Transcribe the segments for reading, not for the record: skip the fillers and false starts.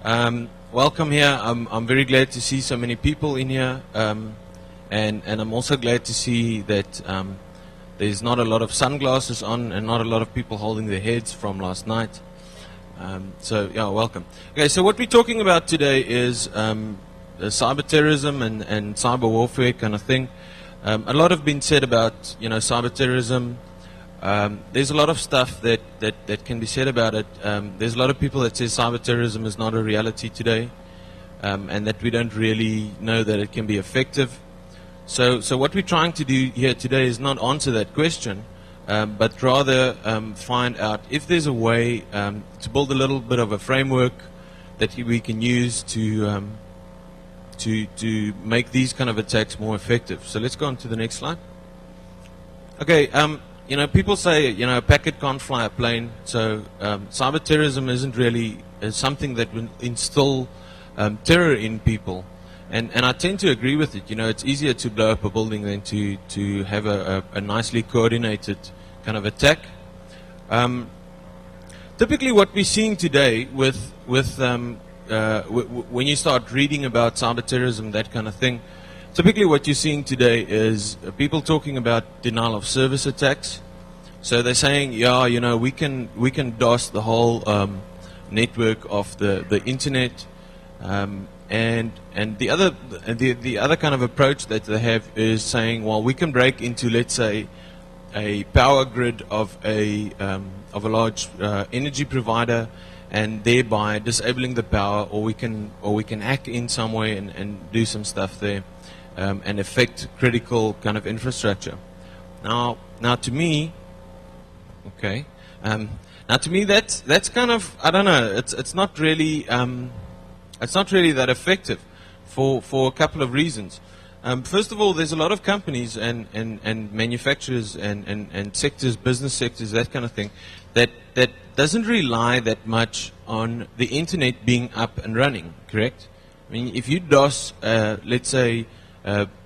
Welcome here. I'm very glad to see so many people in here, and I'm also glad to see that there's not a lot of sunglasses on and not a lot of people holding their heads from last night. So yeah, welcome. Okay, so what we're talking about today is cyberterrorism and cyber warfare kind of thing. A lot have been said about cyberterrorism. There's a lot of stuff that can be said about it. There's a lot of people that say cyberterrorism is not a reality today, and that we don't really know that it can be effective. So what we're trying to do here today is not answer that question, but rather find out if there's a way to build a little bit of a framework that we can use to make these kind of attacks more effective. So let's go on to the next slide. Okay. People say, a packet can't fly a plane, so cyberterrorism isn't really something that will instill terror in people. And I tend to agree with it. It's easier to blow up a building than to have a nicely coordinated kind of attack. Typically what we're seeing today when you start reading about cyberterrorism, that kind of thing, typically what you're seeing today is people talking about denial of service attacks. So they're saying, we can DOS the whole network of the internet, and the other kind of approach that they have is saying, well, we can break into, let's say, a power grid of a large energy provider, and thereby disabling the power, or we can hack in some way and do some stuff there. And affect critical kind of infrastructure. Now to me, okay. Now to me, that's kind of, I don't know. It's not really that effective for a couple of reasons. First of all, there's a lot of companies and manufacturers and sectors, business sectors, that kind of thing, that doesn't rely that much on the internet being up and running. Correct? I mean, if you DOS, let's say,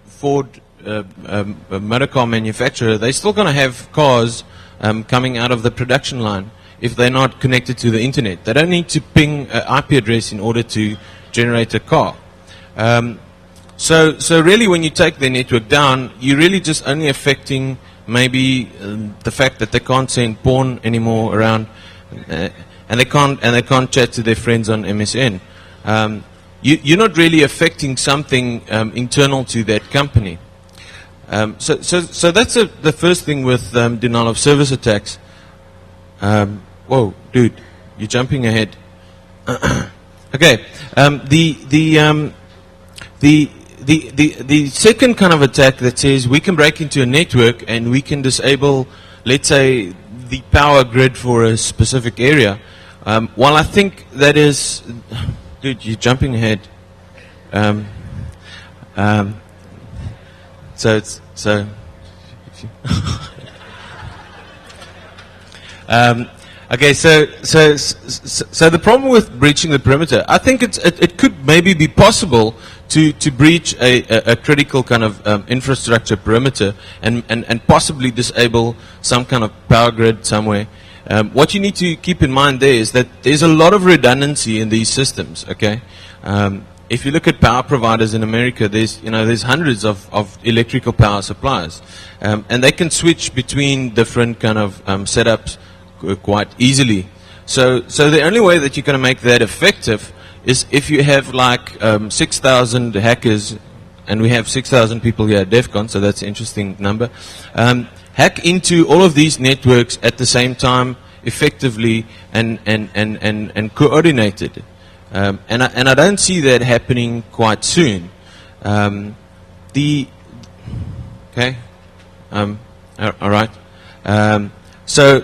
Ford, a motor car manufacturer, they're still going to have cars coming out of the production line if they're not connected to the internet. They don't need to ping an IP address in order to generate a car. So really, when you take their network down, you're really just only affecting maybe the fact that they can't send porn anymore around, and they can't chat to their friends on MSN. You're not really affecting something internal to that company. So that's the first thing with denial of service attacks. Whoa, dude, you're jumping ahead. Okay. The second kind of attack that says we can break into a network and we can disable, let's say, the power grid for a specific area. While I think that is... Dude, you're jumping ahead. Okay. So the problem with breaching the perimeter, I think it could maybe be possible to breach a critical kind of infrastructure perimeter and possibly disable some kind of power grid somewhere. What you need to keep in mind there is that there's a lot of redundancy in these systems. Okay, if you look at power providers in America, there's hundreds of electrical power suppliers, and they can switch between different kind of setups quite easily. So the only way that you're going to make that effective is if you have like 6,000 hackers, and we have 6,000 people here at DEF CON, so that's an interesting number. Hack into all of these networks at the same time, effectively and coordinated. And I don't see that happening quite soon. All right. So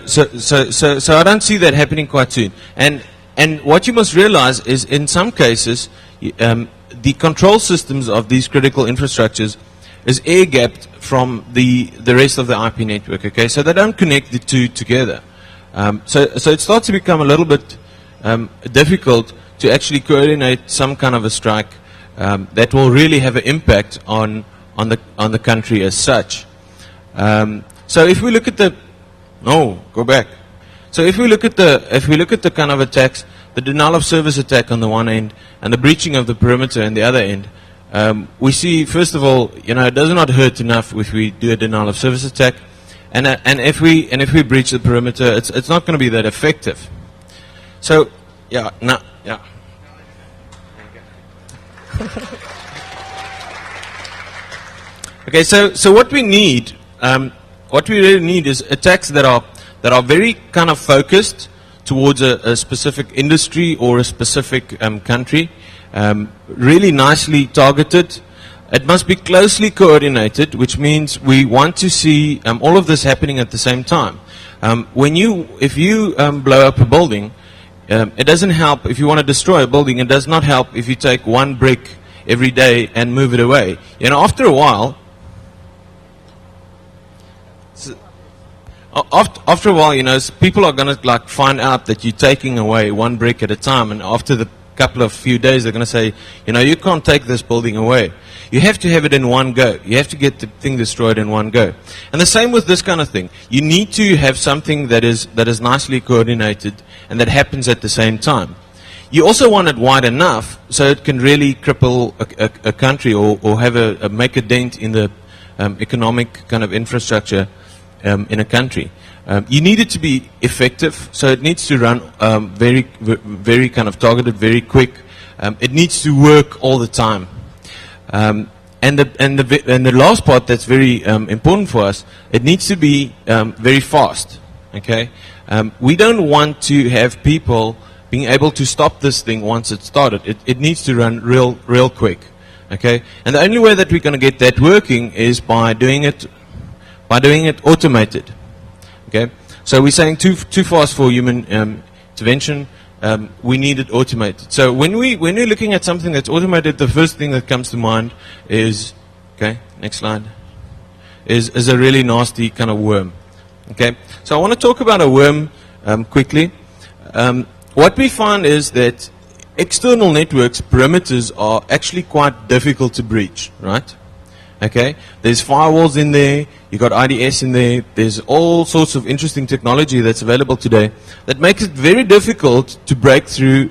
I don't see that happening quite soon. And what you must realize is, in some cases, the control systems of these critical infrastructures is air-gapped from the rest of the IP network. Okay, so they don't connect the two together. So it starts to become a little bit difficult to actually coordinate some kind of a strike that will really have an impact on the country as such. So if we look at the... No, go back. So if we look at the kind of attacks, the denial of service attack on the one end and the breaching of the perimeter on the other end, we see, first of all, it does not hurt enough if we do a denial of service attack, and if we breach the perimeter, it's not going to be that effective. So, yeah. Okay, so what we need, what we really need is attacks that are very kind of focused towards a specific industry or a specific country, really nicely targeted. It must be closely coordinated, which means we want to see all of this happening at the same time. If you blow up a building, it doesn't help if you want to destroy a building. It does not help if you take one brick every day and move it away. After a while, people are going to find out that you're taking away one brick at a time, and after the couple of few days, they're going to say, you can't take this building away. You have to have it in one go. You have to get the thing destroyed in one go. And the same with this kind of thing. You need to have something that is nicely coordinated and that happens at the same time. You also want it wide enough so it can really cripple a country or make a dent in the economic kind of infrastructure in a country. You need it to be effective, so it needs to run very kind of targeted, very quick. It needs to work all the time. And the last part that's very important for us, it needs to be very fast. Okay, we don't want to have people being able to stop this thing once it's started. It needs to run real quick. Okay, and the only way that we're going to get that working is by doing it automated. Okay, so we're saying too fast for human intervention. We need it automated. So when we're looking at something that's automated, the first thing that comes to mind is, okay, next slide, is a really nasty kind of worm. Okay, so I want to talk about a worm quickly. What we find is that external networks, perimeters, are actually quite difficult to breach, right? Okay, there's firewalls in there, you got IDS in there, there's all sorts of interesting technology that's available today that makes it very difficult to break through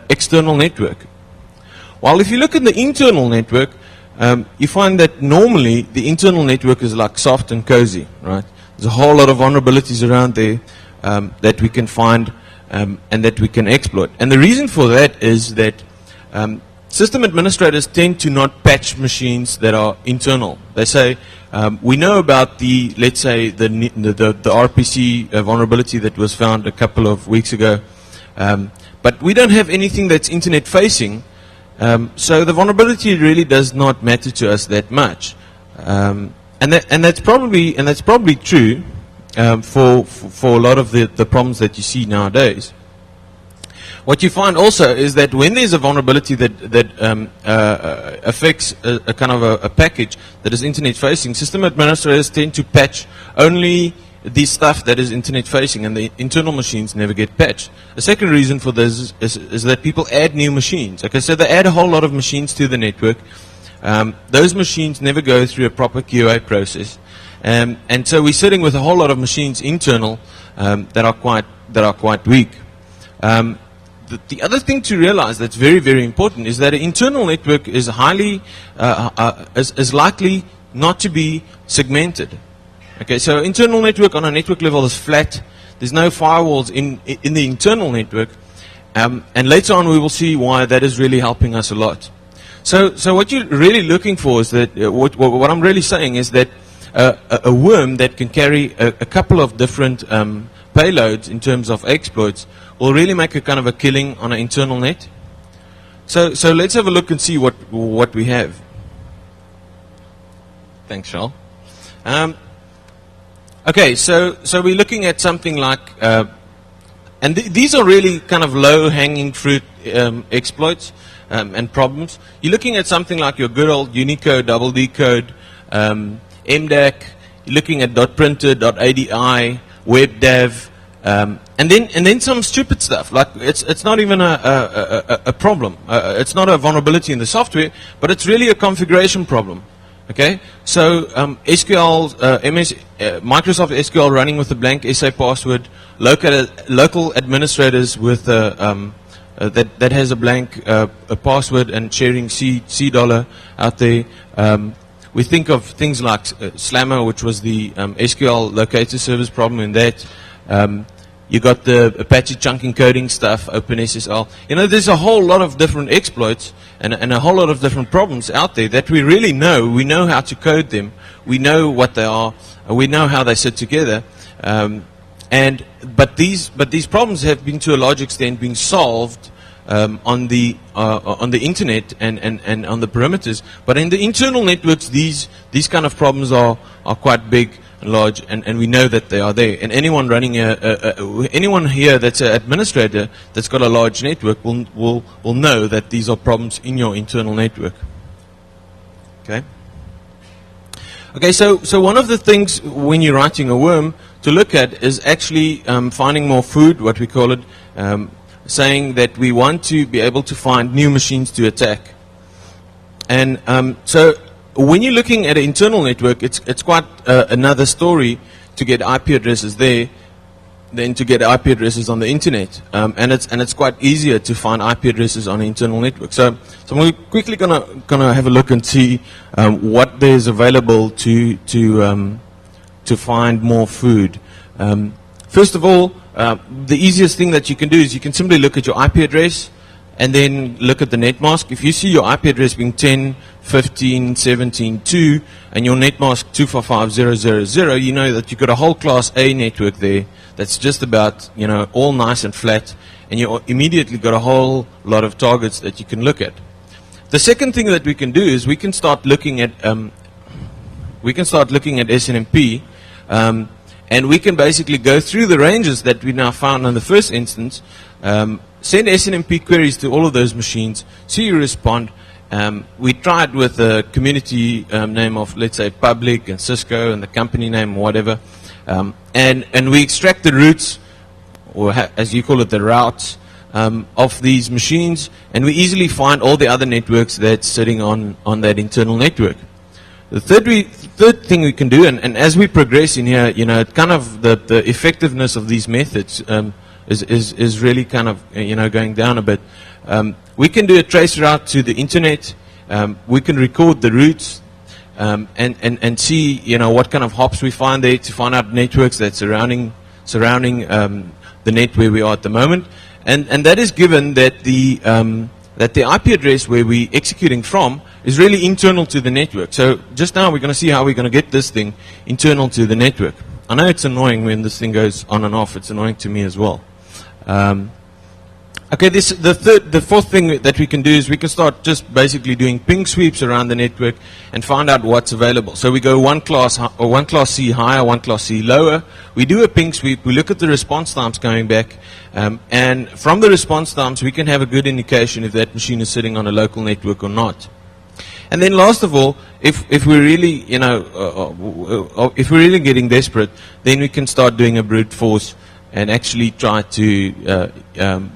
external network. While if you look at the internal network, you find that normally the internal network is like soft and cozy, right? There's a whole lot of vulnerabilities around there that we can find and that we can exploit. And the reason for that is that system administrators tend to not patch machines that are internal. They say, we know about let's say, the RPC vulnerability that was found a couple of weeks ago, but we don't have anything that's internet facing, so the vulnerability really does not matter to us that much. And that's probably true for a lot of the problems that you see nowadays. What you find also is that when there's a vulnerability that affects a kind of a package that is internet facing, system administrators tend to patch only the stuff that is internet facing, and the internal machines never get patched. The second reason for this is that people add new machines. Okay, so they add a whole lot of machines to the network. Those machines never go through a proper QA process, and so we're sitting with a whole lot of machines internal that are quite weak. The other thing to realize that's very, very important is that an internal network is is likely not to be segmented. Okay, so internal network on a network level is flat. There's no firewalls in the internal network, and later on we will see why that is really helping us a lot. So what you're really looking for is that what I'm really saying is that a worm that can carry a couple of different payloads in terms of exploits will really make a kind of a killing on an internal net. So let's have a look and see what we have. Thanks, Charles. Okay, so we're looking at something like, and these are really kind of low-hanging fruit exploits and problems. You're looking at something like your good old Unicode, double decode, MDAC. You're looking at .printer, .ADI, WebDAV. And then some stupid stuff, like it's not even a problem. It's not a vulnerability in the software, but it's really a configuration problem. Okay, so SQL, Microsoft SQL running with a blank SA password, local administrators with that has a blank a password and sharing C dollar out there. We think of things like Slammer, which was the SQL locator service problem in that. You got the Apache chunk encoding stuff, OpenSSL. You know, there's a whole lot of different exploits and a whole lot of different problems out there that we really know. We know how to code them. We know what they are. We know how they sit together. But these problems have been, to a large extent, being solved on the internet and on the perimeters. But in the internal networks, these kind of problems are quite big and large, and we know that they are there. And anyone running anyone here that's an administrator that's got a large network will know that these are problems in your internal network. Okay. Okay. So one of the things when you're writing a worm to look at is actually finding more food, what we call it, saying that we want to be able to find new machines to attack. And so when you're looking at an internal network, it's quite another story to get IP addresses there than to get IP addresses on the internet. And it's quite easier to find IP addresses on an internal network. So I'm quickly gonna have a look and see what there's available to find more food. First of all, the easiest thing that you can do is you can simply look at your IP address and then look at the net mask. If you see your IP address being 10.15.17.2 and your net mask 255.0.0.0, you know that you've got a whole class A network there that's just about, you know, all nice and flat, and you immediately got a whole lot of targets that you can look at. The second thing that we can do is we can start looking at SNMP, and we can basically go through the ranges that we now found in the first instance, send SNMP queries to all of those machines, see you respond. We tried with the community name of, let's say, public and Cisco and the company name or whatever, and we extract the roots, or as you call it, the routes of these machines, and we easily find all the other networks that's sitting on that internal network. The third thing we can do, and as we progress in here, you know, kind of the effectiveness of these methods is really kind of, you know, going down a bit. We can do a trace route to the internet. We can record the routes and see, you know, what kind of hops we find there to find out networks that's surrounding the net where we are at the moment. And that is given that the IP address where we're executing from is really internal to the network. So just now we're going to see how we're going to get this thing internal to the network. I know it's annoying when this thing goes on and off. It's annoying to me as well. Okay, the fourth thing that we can do is we can start just basically doing ping sweeps around the network and find out what's available. So we go one class C higher, one class C lower. We do a ping sweep. We look at the response times coming back, and from the response times we can have a good indication if that machine is sitting on a local network or not. And then last of all, if we're really, you know, if we're really getting desperate, then we can start doing a brute force and actually try to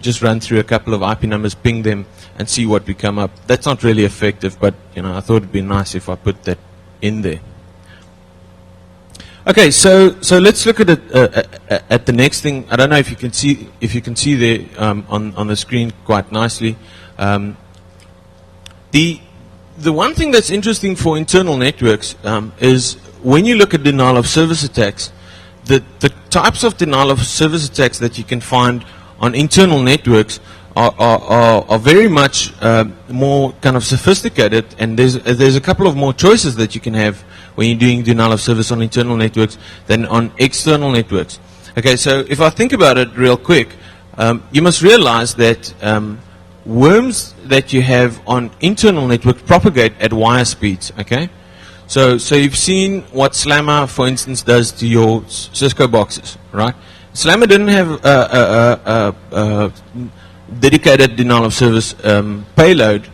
just run through a couple of IP numbers, ping them, and see what we come up. That's not really effective, but, you know, I thought it'd be nice if I put that in there. Okay, so let's look at it, at the next thing. I don't know if you can see there on the screen quite nicely. The one thing that's interesting for internal networks is when you look at denial of service attacks, the types of denial of service attacks that you can find on internal networks are very much more kind of sophisticated, and there's a couple of more choices that you can have when you're doing denial of service on internal networks than on external networks. Okay, so if I think about it real quick, you must realize that worms that you have on internal networks propagate at wire speeds. Okay, so you've seen what Slammer, for instance, does to your Cisco boxes, right? Slammer didn't have a dedicated denial of service payload,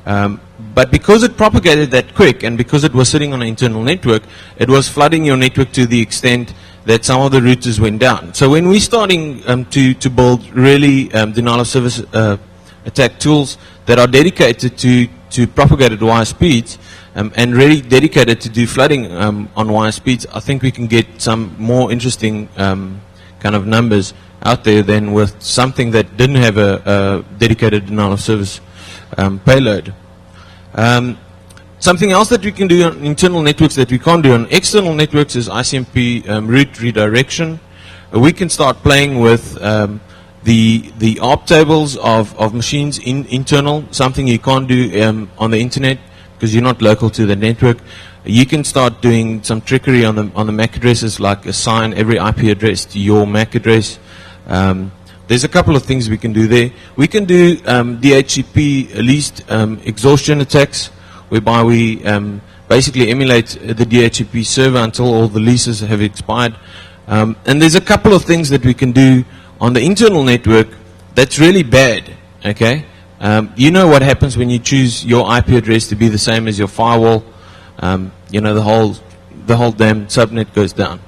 but because it propagated that quick and because it was sitting on an internal network, it was flooding your network to the extent that some of the routers went down. So when we're starting to build really denial of service attack tools that are dedicated to propagated wire speeds and really dedicated to do flooding on wire speeds, I think we can get some more interesting kind of numbers out there than with something that didn't have a dedicated denial of service payload. Something else that we can do on internal networks that we can't do on external networks is ICMP route redirection. We can start playing with the ARP tables of machines internal, something you can't do on the internet because you're not local to the network. You can start doing some trickery on the MAC addresses, like assign every IP address to your MAC address. There's a couple of things we can do there. We can do DHCP least exhaustion attacks, whereby we basically emulate the DHCP server until all the leases have expired. And there's a couple of things that we can do on the internal network that's really bad. Okay, you know what happens when you choose your IP address to be the same as your firewall. You know, the whole damn subnet goes down.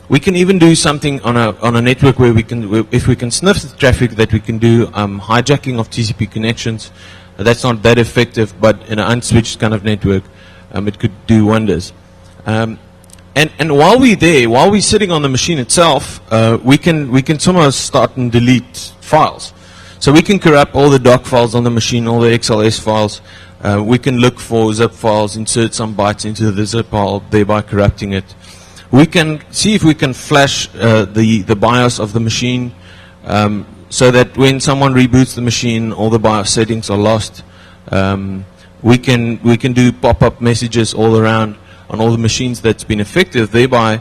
We can even do something on a network where if we can sniff the traffic, that we can do hijacking of TCP connections. That's not that effective, but in an unswitched kind of network, it could do wonders. And while we're there, while we're sitting on the machine itself, we can somehow start and delete files. So we can corrupt all the doc files on the machine, all the XLS files. We can look for zip files, insert some bytes into the zip file, thereby corrupting it. We can see if we can flash the BIOS of the machine, so that when someone reboots the machine, all the BIOS settings are lost. We can do pop-up messages all around on all the machines that's been affected, thereby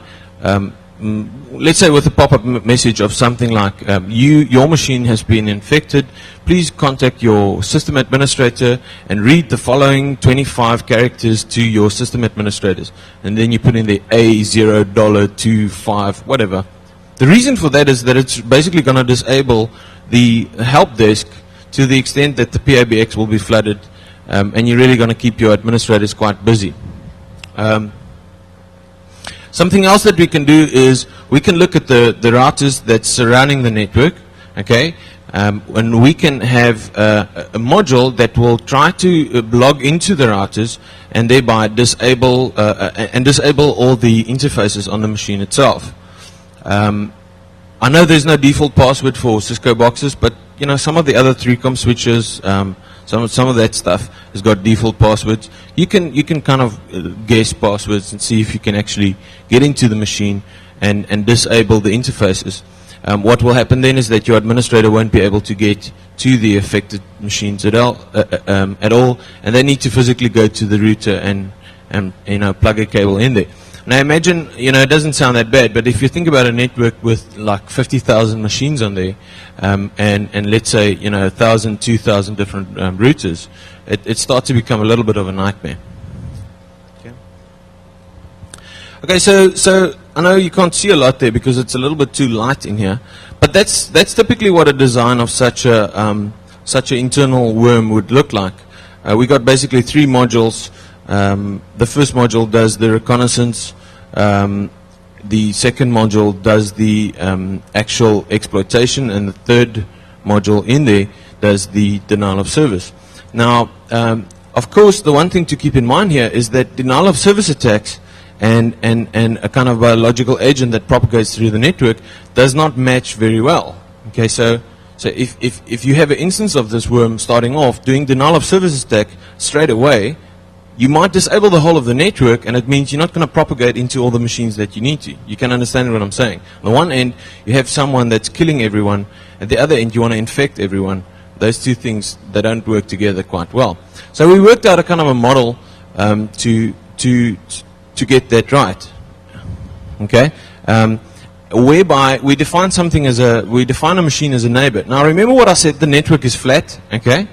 let's say with a pop-up message of something like, your machine has been infected, please contact your system administrator and read the following 25 characters to your system administrators. And then you put in the A$0.25, whatever. The reason for that is that it's basically going to disable the help desk to the extent that the PABX will be flooded, and you're really going to keep your administrators quite busy. Something else that we can do is we can look at the routers that's surrounding the network, okay? And we can have a module that will try to log into the routers and thereby disable all the interfaces on the machine itself. I know there's no default password for Cisco boxes, but you know, some of the other 3COM switches, some of that stuff has got default passwords. You can kind of guess passwords and see if you can actually get into the machine and disable the interfaces. What will happen then is that your administrator won't be able to get to the affected machines at all, and they need to physically go to the router and you know, plug a cable in there. Now imagine, you know, it doesn't sound that bad, but if you think about a network with like 50,000 machines on there, and let's say, you know, 1,000, 2,000 different routers, it starts to become a little bit of a nightmare. Okay, so I know you can't see a lot there because it's a little bit too light in here, but that's typically what a design of such an internal worm would look like. We got basically 3 modules. The first module does the reconnaissance. The second module does the actual exploitation, and the third module in there does the denial of service. Now, of course, the one thing to keep in mind here is that denial of service attacks and a kind of biological agent that propagates through the network does not match very well. Okay, so if you have an instance of this worm starting off doing denial of service attack straight away, you might disable the whole of the network, and it means you're not going to propagate into all the machines that you need to. You can understand what I'm saying. On the one end, you have someone that's killing everyone. At the other end, you want to infect everyone. Those two things, they don't work together quite well. So we worked out a kind of a model to get that right. Okay, whereby we define a machine as a neighbor. Now remember what I said, the network is flat. Okay,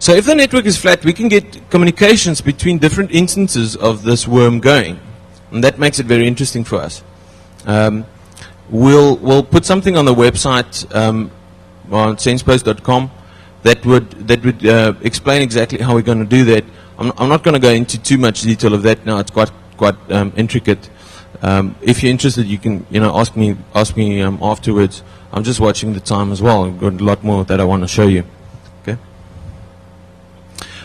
so if the network is flat, we can get communications between different instances of this worm going, and that makes it very interesting for us. We'll put something on the website on SensePost.com that would explain exactly how we're going to do that. I'm not going to go into too much detail of that now. It's quite intricate. If you're interested, you can ask me afterwards. I'm just watching the time as well. I've got a lot more that I want to show you.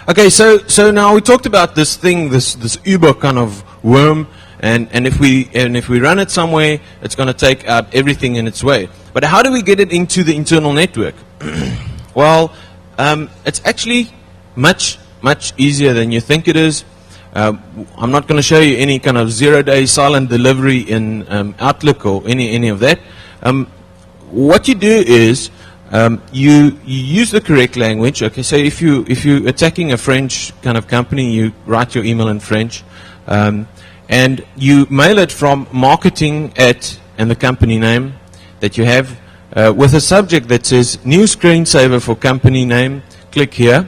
Okay, so now we talked about this thing, this Uber kind of worm, and if we run it somewhere, it's going to take out everything in its way. But how do we get it into the internal network? Well, it's actually much easier than you think it is. I'm not going to show you any kind of 0-day silent delivery in Outlook or any of that. What you do is you use the correct language. Okay, so if you're attacking a French kind of company, you write your email in French, and you mail it from marketing at and the company name that you have with a subject that says new screensaver for company name. Click here.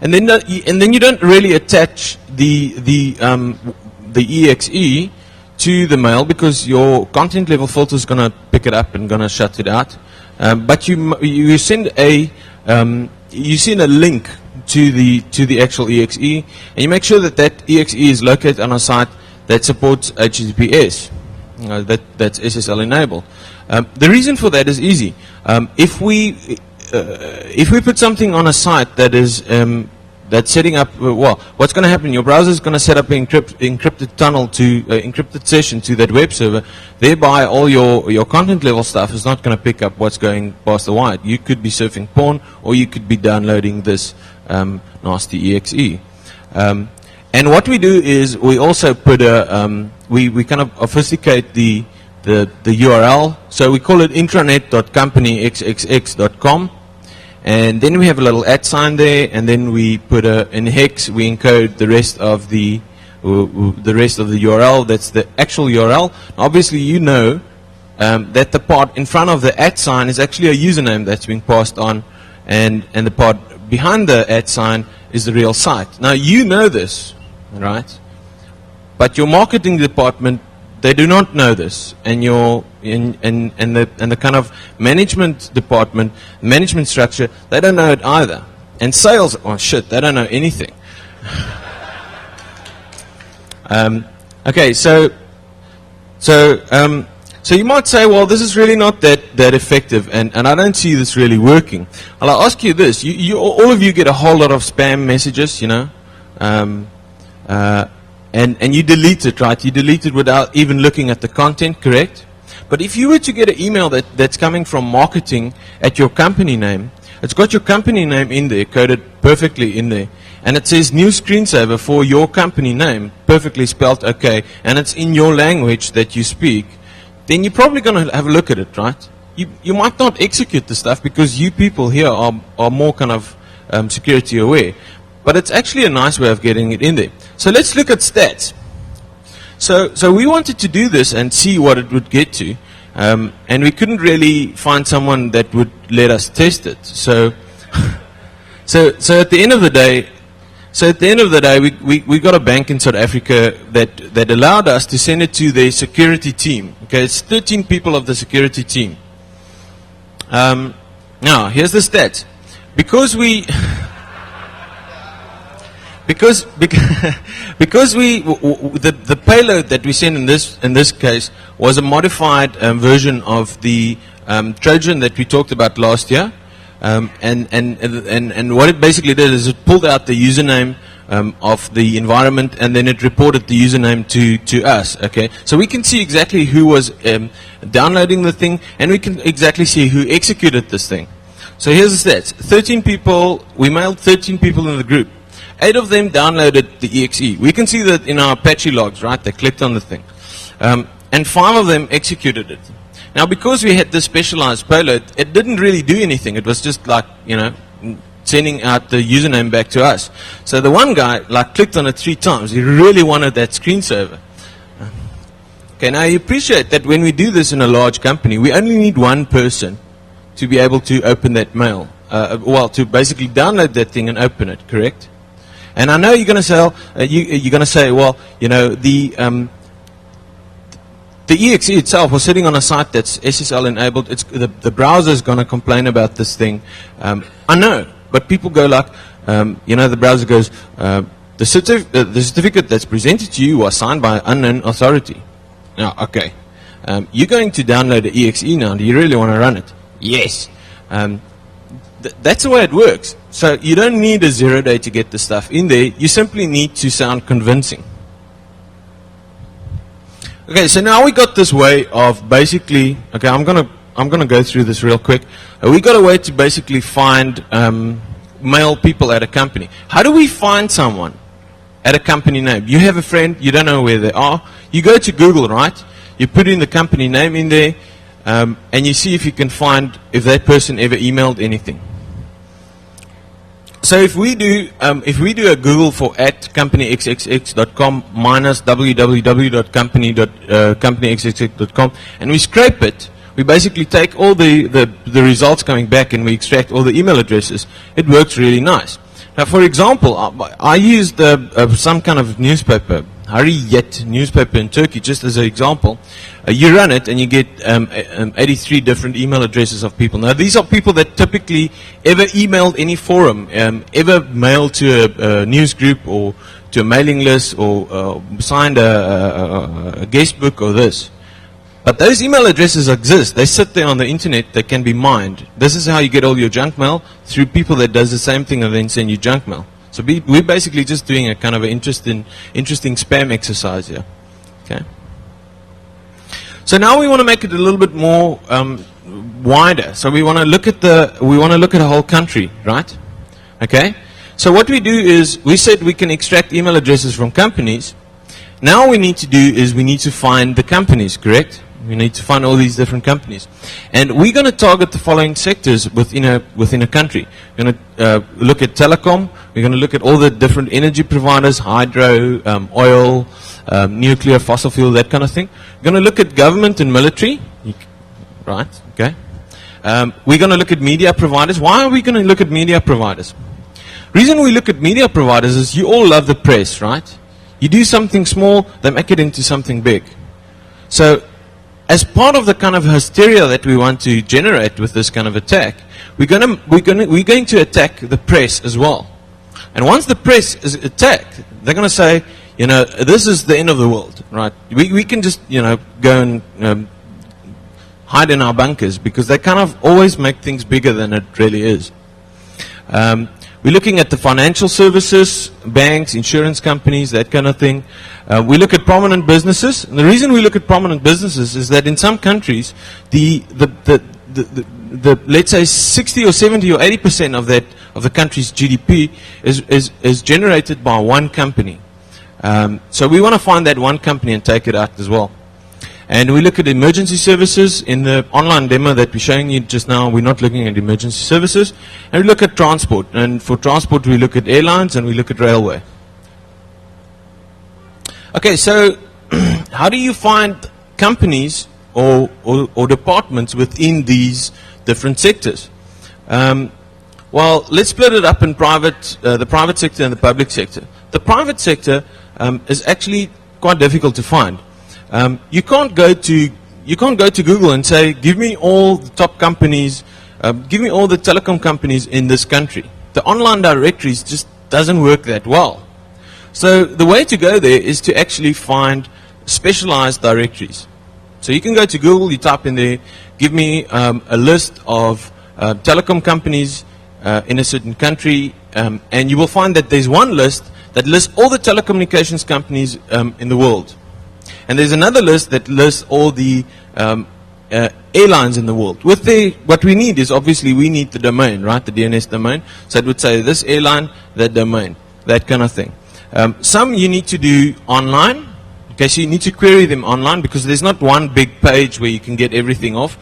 And then you don't really attach the exe to the mail because your content level filter is going to pick it up and going to shut it out. But you send a link to the actual exe, and you make sure that exe is located on a site that supports HTTPS. That's SSL enabled. The reason for that is easy. If we put something on a site that is that's setting up, well, what's going to happen? Your browser is going to set up an encrypted tunnel to encrypted session to that web server. Thereby, all your content level stuff is not going to pick up what's going past the wire. You could be surfing porn, or you could be downloading this nasty exe. And what we do is we also put we kind of obfuscate the URL. So we call it intranet.companyxxx.com. And then we have a little @ sign there, and then we put in hex, we encode the rest of the URL. That's the actual URL. Obviously, you know that the part in front of the @ sign is actually a username that's being passed on, and the part behind the @ sign is the real site. Now you know this, right? But your marketing department, they do not know this, and the kind of management department, management structure, they don't know it either. And sales, oh shit, they don't know anything. Okay, so you might say, well, this is really not that effective, and I don't see this really working. Well, I'll ask you this: all of you get a whole lot of spam messages, you know. And you delete it, right? You delete it without even looking at the content, correct? But if you were to get an email that's coming from marketing at your company name, it's got your company name in there, coded perfectly in there. And it says new screensaver for your company name, perfectly spelled okay, and it's in your language that you speak, then you're probably going to have a look at it, right? You might not execute the stuff because you people here are more kind of security aware. But it's actually a nice way of getting it in there. So let's look at stats. So we wanted to do this and see what it would get to, and we couldn't really find someone that would let us test it. So at the end of the day, we got a bank in South Africa that allowed us to send it to their security team. Okay, it's 13 people of the security team. Now here's the stats. Because the payload that we sent in this case was a modified version of the Trojan that we talked about last year, and what it basically did is it pulled out the username of the environment, and then it reported the username to us. Okay, so we can see exactly who was downloading the thing, and we can exactly see who executed this thing. So here's the stats: 13 people. We mailed 13 people in the group. 8 of them downloaded the exe. We can see that in our Apache logs, right? They clicked on the thing. And 5 of them executed it. Now, because we had this specialized payload, it didn't really do anything. It was just like, you know, sending out the username back to us. So the one guy, like, clicked on it 3 times. He really wanted that screensaver. Okay, now you appreciate that when we do this in a large company, we only need one person to be able to open that mail. To basically download that thing and open it, correct? And I know you're going to say, you're going to say, well, you know, the exe itself was sitting on a site that's SSL enabled. It's the browser is going to complain about this thing. I know, but people go like, you know, the browser goes, the certificate that's presented to you was signed by an unknown authority. Now, okay, you're going to download the exe now. Do you really want to run it? Yes. That's the way it works. So you don't need a 0-day to get the stuff in there. You simply need to sound convincing. Okay, so now we got this way of basically. Okay, I'm gonna go through this real quick. We got a way to basically find mail people at a company. How do we find someone at a company name? You have a friend, you don't know where they are. You go to Google, right? You put in the company name in there, and you see if you can find if that person ever emailed anything. So if we do a Google for @companyxxx.com minus www.companyxxx.com and we scrape it, we basically take all the results coming back and we extract all the email addresses. It works really nice. Now, for example, I used some kind of newspaper, Hariyet newspaper in Turkey, just as an example. You run it and you get 83 different email addresses of people. Now, these are people that typically ever emailed any forum, ever mailed to a news group or to a mailing list or signed a guest book or this. But those email addresses exist. They sit there on the internet. They can be mined. This is how you get all your junk mail, through people that does the same thing and then send you junk mail. So we're basically just doing a kind of an interesting spam exercise here. Okay. So now we want to make it a little bit more wider. So we want to look at a whole country, right? Okay. So what we do is we said we can extract email addresses from companies. Now what we need to do is we need to find the companies, correct? We need to find all these different companies. And we're going to target the following sectors within a country. We're going to look at telecom. We're going to look at all the different energy providers, hydro, oil, nuclear, fossil fuel, that kind of thing. We're going to look at government and military. Right, okay. We're going to look at media providers. Why are we going to look at media providers? Reason we look at media providers is you all love the press, right? You do something small, they make it into something big. So, as part of the kind of hysteria that we want to generate with this kind of attack, we're going to attack the press as well. And once the press is attacked, they're going to say, you know, this is the end of the world, right? We can just, you know, go and hide in our bunkers because they kind of always make things bigger than it really is. We're looking at the financial services, banks, insurance companies, that kind of thing. We look at prominent businesses. And the reason we look at prominent businesses is that in some countries, the let's say 60 or 70 or 80% of the country's GDP is generated by one company. So we want to find that one company and take it out as well. And we look at emergency services. In the online demo that we're showing you just now, we're not looking at emergency services. And we look at transport. And for transport, we look at airlines and we look at railway. Okay, so how do you find companies or departments within these different sectors? Well, let's split it up in the private sector and the public sector. The private sector is actually quite difficult to find. You can't go to Google and say, give me all the top companies, give me all the telecom companies in this country. The online directories just doesn't work that well. So the way to go there is to actually find specialized directories. So you can go to Google, you type in there, give me a list of telecom companies in a certain country, and you will find that there's one list that lists all the telecommunications companies in the world. And there's another list that lists all the airlines in the world. What we need is, obviously, we need the domain, right? The DNS domain. So it would say this airline, that domain, that kind of thing. Some you need to do online. Okay, so you need to query them online because there's not one big page where you can get everything off.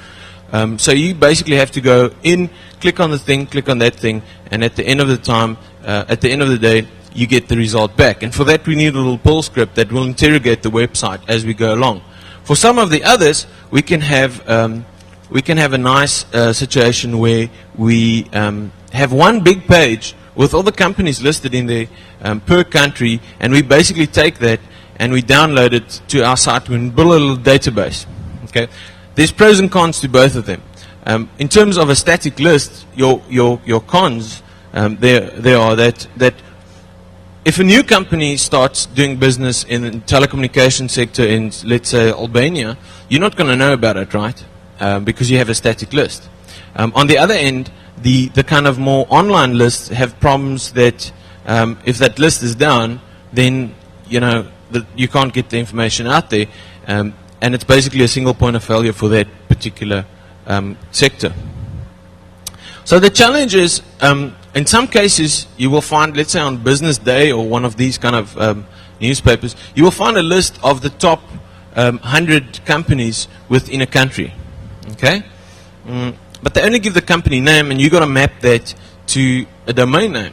So you basically have to go in, click on the thing, click on that thing, and at the end of the day, you get the result back. And for that, we need a little Perl script that will interrogate the website as we go along. For some of the others, we can have a nice situation where we have one big page with all the companies listed in there per country, and we basically take that and we download it to our site and build a little database. Okay, there's pros and cons to both of them. In terms of a static list, your cons there are that if a new company starts doing business in the telecommunication sector in, let's say, Albania, you're not going to know about it, right? Because you have a static list. On the other end, the kind of more online lists have problems that if that list is down, then you can't get the information out there. and it's basically a single point of failure for that particular sector. So the challenge is, in some cases, you will find, let's say on Business Day or one of these kind of newspapers, you will find a list of the top 100 companies within a country. Okay? But they only give the company name, and you've got to map that to a domain name.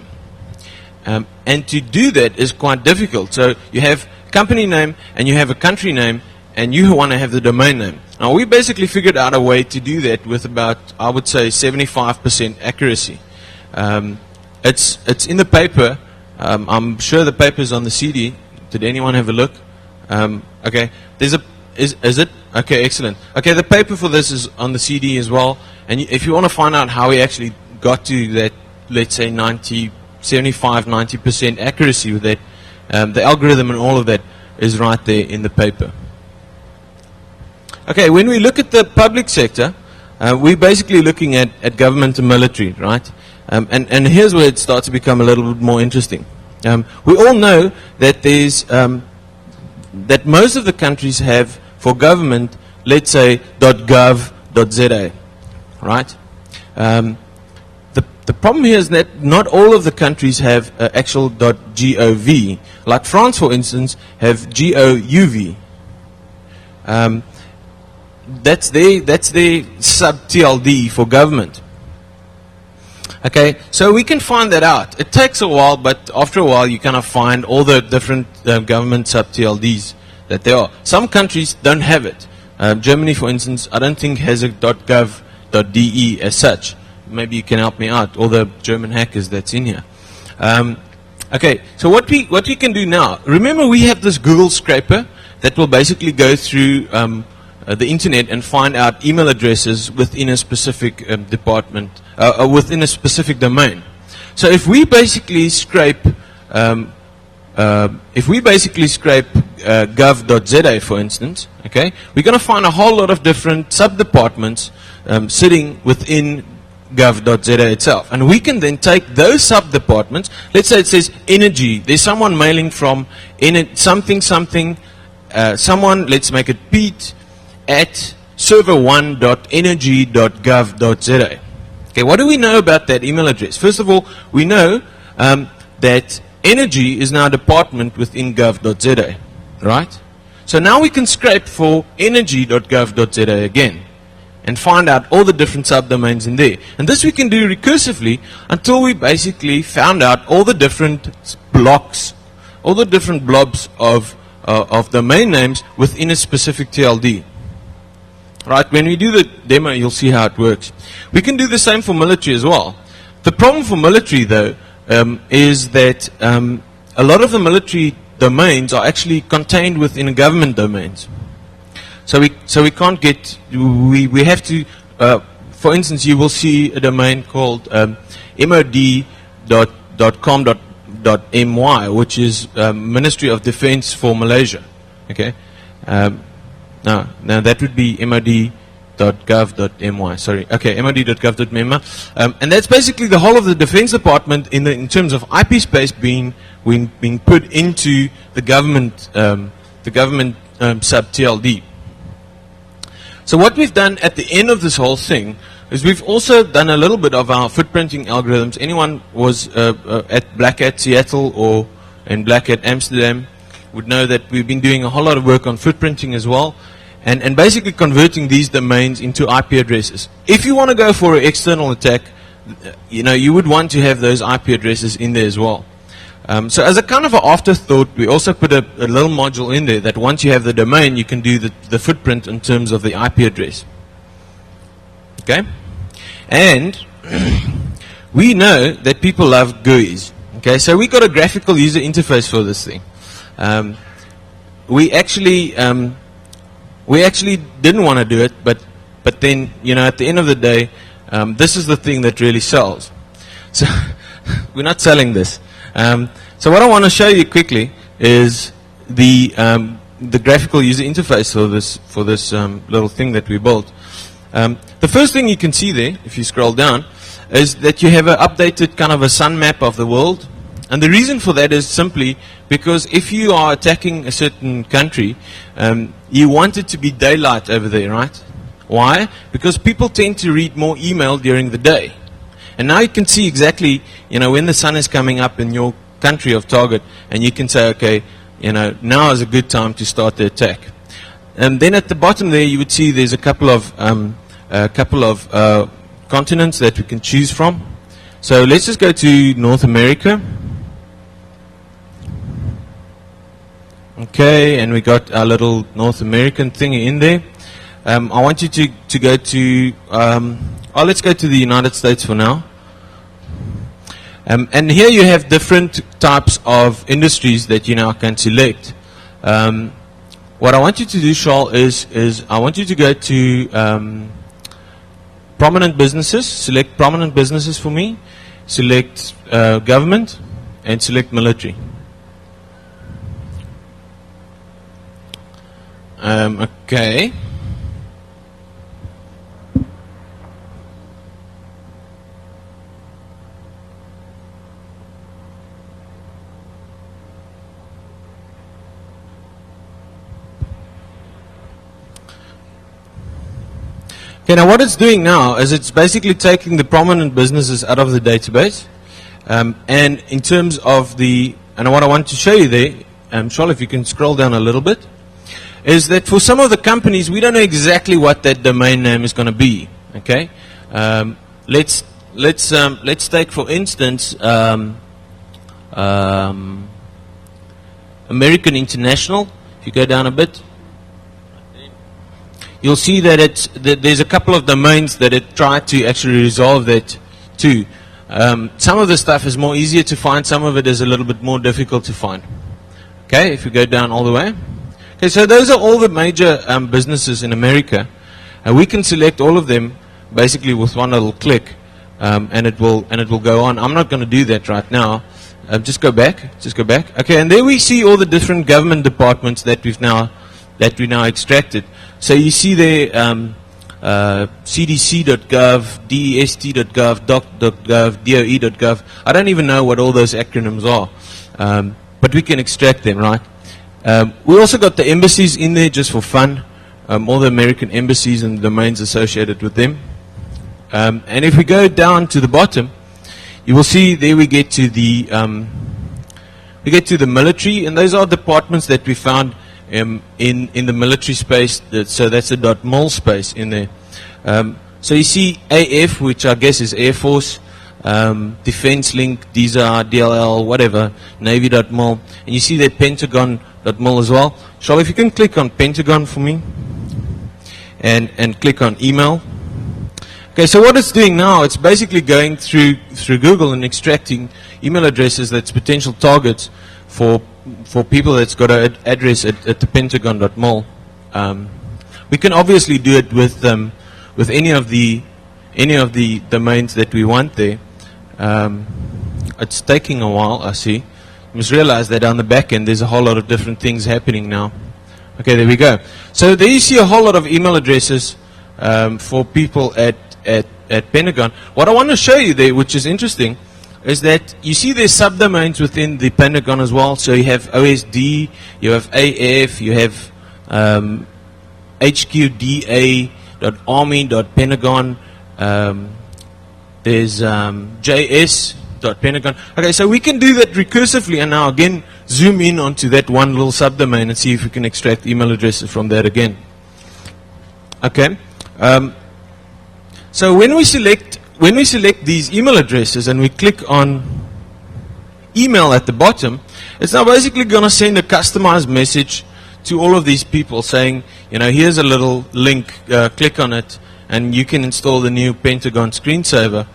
And to do that is quite difficult. So you have company name, and you have a country name, and you want to have the domain name. Now, we basically figured out a way to do that with about, I would say, 75% accuracy. It's in the paper. I'm sure the paper's on the CD. Did anyone have a look? Okay. Is it? Okay, excellent. Okay, the paper for this is on the CD as well. And if you want to find out how we actually got to that, let's say 75-90% accuracy with that, the algorithm and all of that is right there in the paper. Okay, when we look at the public sector, we're basically looking at government and military, right? And here's where it starts to become a little bit more interesting. We all know that there's that most of the countries have for government, let's say .gov.za, right? The problem here is that not all of the countries have actual .gov. Like France, for instance, have .gouv. That's their sub-TLD for government. Okay, so we can find that out. It takes a while, but after a while you kind of find all the different government sub-TLDs that there are. Some countries don't have it. Germany, for instance, I don't think has a .gov.de as such. Maybe you can help me out, all the German hackers that's in here. Okay, so what we can do now, remember we have this Google scraper that will basically go through the internet and find out email addresses within a specific department, within a specific domain. So if we basically scrape, gov.za, for instance, okay, we're going to find a whole lot of different sub-departments sitting within gov.za itself. And we can then take those sub-departments, let's say it says energy, there's someone mailing from someone, let's make it Pete, at server1.energy.gov.za. Okay, what do we know about that email address? First of all, we know that energy is now a department within gov.za, right? So now we can scrape for energy.gov.za again and find out all the different subdomains in there. And this we can do recursively until we basically found out all the different blocks, all the different blobs of domain names within a specific TLD. Right, when we do the demo, you'll see how it works. We can do the same for military as well. The problem for military, though, is that a lot of the military domains are actually contained within government domains. So we can't get, we have to, for instance, you will see a domain called mod.com.my, which is Ministry of Defense for Malaysia. Okay. Now that would be mod.gov.my, sorry. Okay, mod.gov.my. And that's basically the whole of the Defense Department in terms of IP space being put into the government sub-TLD. So what we've done at the end of this whole thing is we've also done a little bit of our footprinting algorithms. Anyone was at Black Hat Seattle or in Black Hat Amsterdam would know that we've been doing a whole lot of work on footprinting as well. And basically converting these domains into IP addresses. If you want to go for an external attack, you would want to have those IP addresses in there as well. So as a kind of an afterthought, we also put a little module in there that once you have the domain, you can do the footprint in terms of the IP address. Okay? And we know that people love GUIs. Okay, so we got a graphical user interface for this thing. We actually didn't want to do it, but then, at the end of the day, this is the thing that really sells. So we're not selling this. So what I want to show you quickly is the graphical user interface for this little thing that we built. The first thing you can see there, if you scroll down, is that you have an updated kind of a sun map of the world. And the reason for that is simply because if you are attacking a certain country, you want it to be daylight over there, right? Why? Because people tend to read more email during the day. And now you can see exactly, when the sun is coming up in your country of target, and you can say, okay, now is a good time to start the attack. And then at the bottom there, you would see there's a couple of continents that we can choose from. So let's just go to North America. Okay, and we got our little North American thing in there. I want you to go to, let's go to the United States for now. And here you have different types of industries that you now can select. What I want you to do, Charles, is I want you to go to prominent businesses, select prominent businesses for me, select government, and select military. Okay. Okay, now what it's doing now is it's basically taking the prominent businesses out of the database. And in terms of and what I want to show you there, Charles, if you can scroll down a little bit, is that for some of the companies, we don't know exactly what that domain name is going to be. Okay, let's take for instance American International. If you go down a bit, you'll see that there's a couple of domains that it tried to actually resolve that to. Some of the stuff is more easier to find. Some of it is a little bit more difficult to find. Okay, if you go down all the way. Okay, so those are all the major businesses in America. We can select all of them basically with one little click, and it will go on. I'm not going to do that right now. Just go back. Okay, and there we see all the different government departments that we now extracted. So you see there cdc.gov, dest.gov, doc.gov, doe.gov. I don't even know what all those acronyms are, but we can extract them, right? We also got the embassies in there just for fun, all the American embassies and the domains associated with them. And if we go down to the bottom, you will see there we get to the military, and those are departments that we found in the military space. So that's the .mil space in there. So you see AF, which I guess is Air Force, Defense Link, DISA, DLL, whatever, Navy.mil, and you see that Pentagon.mil as well. Charles, if you can click on Pentagon for me, and click on email. Okay, so what it's doing now, it's basically going through Google and extracting email addresses that's potential targets for people that's got an address at the Pentagon.mil. We can obviously do it with any of the domains that we want there. It's taking a while, I see. You must realize that on the back end there's a whole lot of different things happening now. Okay, there we go. So there you see a whole lot of email addresses for people at Pentagon. What I want to show you there, which is interesting, is that you see there's subdomains within the Pentagon as well. So you have OSD, you have AF, you have HQDA.Army.Pentagon, there's JS.Pentagon. Okay, so we can do that recursively, and now again zoom in onto that one little subdomain and see if we can extract email addresses from that again. Okay. So when we select these email addresses and we click on email at the bottom, it's now basically going to send a customized message to all of these people saying, here's a little link, click on it, and you can install the new Pentagon screensaver.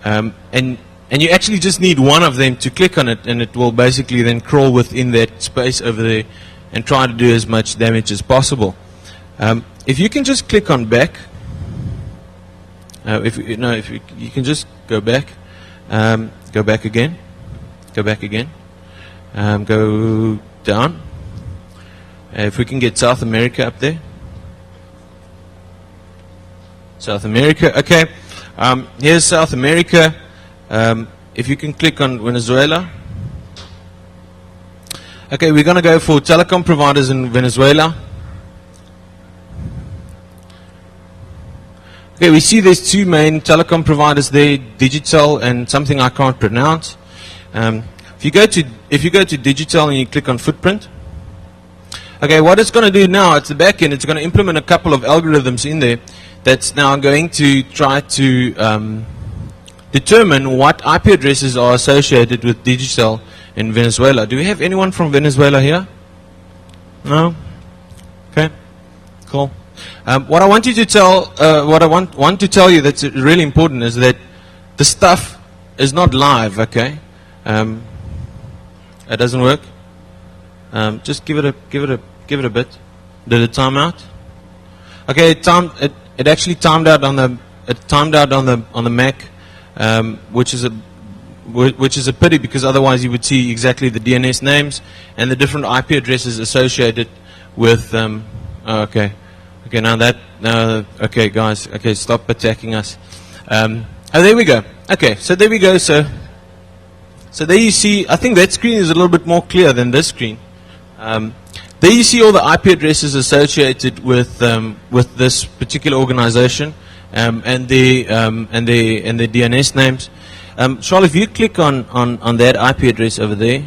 And you actually just need one of them to click on it, and it will basically then crawl within that space over there and try to do as much damage as possible. If you can just click on back, if you can just go back again, go down. If we can get South America up there, South America. Okay, here's South America. If you can click on Venezuela, Okay, we're going to go for telecom providers in Venezuela. Okay, we see there's two main telecom providers there, Digital and something I can't pronounce. If you go to Digital and you click on footprint, okay, what it's going to do now, at the back end, it's going to implement a couple of algorithms in there that's now going to try to determine what IP addresses are associated with Digital in Venezuela. Do we have anyone from Venezuela here? No? Okay, cool. What I want you to tell, what I want to tell you that's really important is that the stuff is not live. Okay, it doesn't work. Just give it a bit. Did it time out? Okay, it actually timed out on the Mac, which is a pity, because otherwise you would see exactly the DNS names and the different IP addresses associated with. Okay, okay, guys. Okay, stop attacking us. There we go. Okay, so there we go. So there you see. I think that screen is a little bit more clear than this screen. There you see all the IP addresses associated with this particular organization, and the DNS names. Charles, if you click on that IP address over there.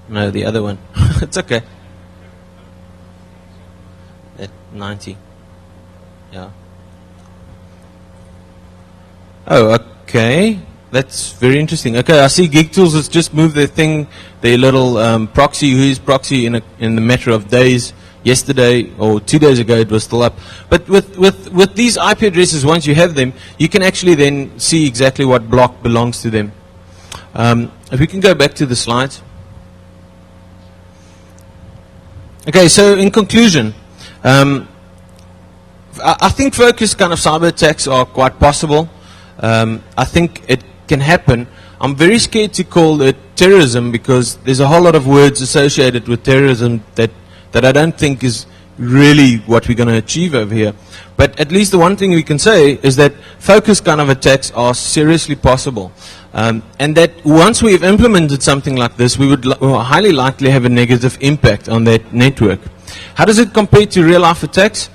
No, the other one. It's okay. 90. Yeah. Oh, okay. That's very interesting. Okay, I see GigTools has just moved their little proxy, whois proxy, in the matter of days. Yesterday or 2 days ago, it was still up. But with these IP addresses, once you have them, you can actually then see exactly what block belongs to them. If we can go back to the slides. Okay, so in conclusion, I think focused kind of cyber attacks are quite possible. I think it can happen. I'm very scared to call it terrorism, because there's a whole lot of words associated with terrorism that I don't think is really what we're going to achieve over here. But at least the one thing we can say is that focused kind of attacks are seriously possible. And that once we've implemented something like this, we will highly likely have a negative impact on that network. How does it compare to real-life attacks?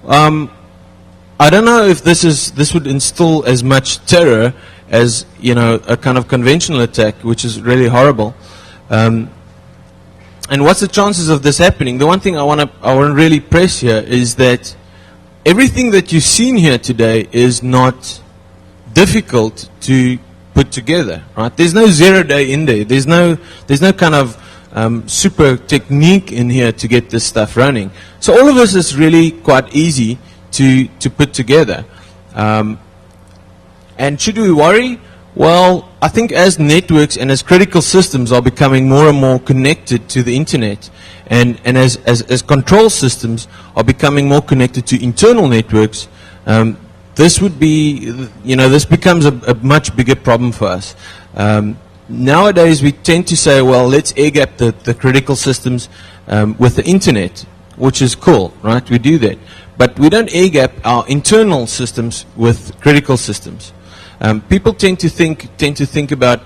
I don't know if this would instill as much terror as, you know, a kind of conventional attack, which is really horrible. And what's the chances of this happening? The one thing I want to really press here is that everything that you've seen here today is not difficult to put together, right? There's no 0 day in there. There's no kind of super technique in here to get this stuff running. So all of this is really quite easy to put together. And should we worry? Well, I think as networks and as critical systems are becoming more and more connected to the internet, and as control systems are becoming more connected to internal networks, this would be, you know, this becomes a much bigger problem for us. Nowadays, we tend to say, well, let's air gap the critical systems with the internet, which is cool, right? We do that. But we don't air gap our internal systems with critical systems. People tend to think about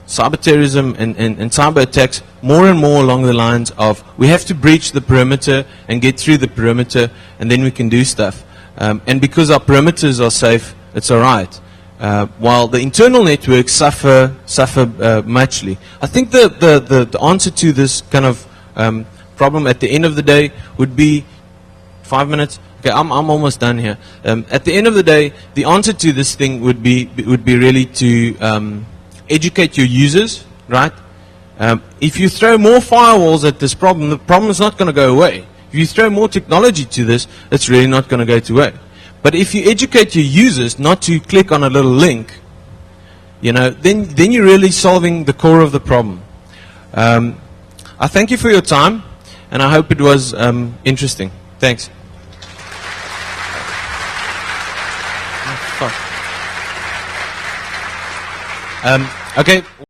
cyber terrorism and cyber attacks more and more along the lines of, we have to breach the perimeter and get through the perimeter, and then we can do stuff. And because our perimeters are safe, it's all right. While the internal networks suffer muchly. I think the answer to this kind of problem at the end of the day would be 5 minutes. Okay, I'm almost done here. At the end of the day, the answer to this thing would be really to educate your users, right? If you throw more firewalls at this problem, the problem is not going to go away. If you throw more technology to this, it's really not going to go away. But if you educate your users not to click on a little link, you know, then you're really solving the core of the problem. I thank you for your time, and I hope it was interesting. Thanks. Okay.